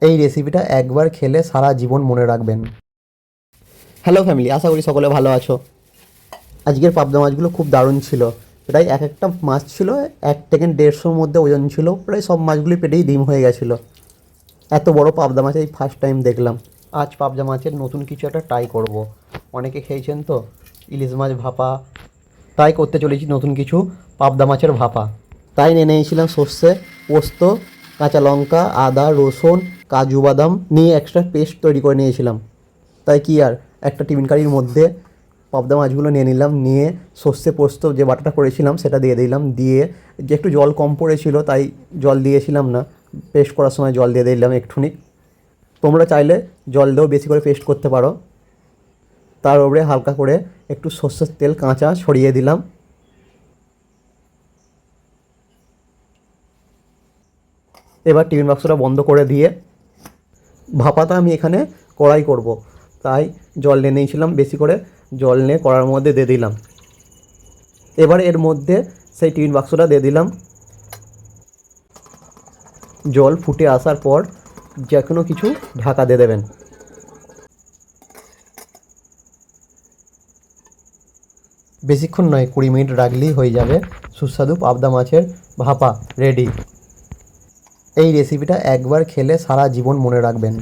এই রেসিপিটা একবার খেলে সারা জীবন মনে রাখবেন। হ্যালো ফ্যামিলি, আশা করি সকলে ভালো আছো। আজকের পাবদা মাছগুলো খুব দারুণ ছিল। প্রায় এক একটা মাছ ছিল 1 থেকে 150-র মধ্যে ওজন ছিল। প্রায় সব মাছগুলি পেটেই ডিম হয়ে গেছিলো। এত বড় পাবদা মাছ এই ফার্স্ট টাইম দেখলাম। আজ পাবদা মাছের নতুন কিছু একটা ট্রাই করব। অনেকে খেয়েছেন তো ইলিশ মাছ ভাপা, ট্রাই করতে চলেছি নতুন কিছু পাবদা মাছের ভাপা। তাই নিয়ে নিয়েছিলাম সর্ষে, পোস্ত, কাঁচা লঙ্কা, আদা, রসুন, কাজু বাদাম নিয়ে এক্সট্রা পেস্ট তৈরি করে নিয়েছিলাম। তাই কি আর একটা টিফিন কারির মধ্যে পাবদা মাছগুলো নিয়ে নিলাম, নিয়ে সর্ষে পোস্ত যে বাটাটা করেছিলাম সেটা দিয়ে দিলাম, দিয়ে যে একটু জল কম পড়েছিল তাই জল দিয়েছিলাম না, পেস্ট করার সময় জল দিয়ে দিলাম একটুখানি। তোমরা চাইলে জল দিয়েও বেশি করে পেস্ট করতে পারো। তার উপরে হালকা করে একটু সর্ষের তেল কাঁচা ছড়িয়ে দিলাম। এবার টিফিন বাক্সটা বন্ধ করে দিয়ে ভাপাটা আমি এখানে কড়াই করব, তাই জল নিয়ে নিয়েছিলাম, বেশি করে জল নিয়ে কড়ার মধ্যে দিয়ে দিলাম। এবার এর মধ্যে সেই টিফিন বাক্সটা দিয়ে দিলাম। জল ফুটে আসার পর যে কোনো কিছু ঢাকা দিয়ে দেবেন। বেশিক্ষণ নয়, 20 মিনিট রাখলেই হয়ে যাবে সুস্বাদু পাবদা মাছের ভাপা রেডি। এই রেসিপিটা একবার খেলে সারা জীবন মনে রাখবেন।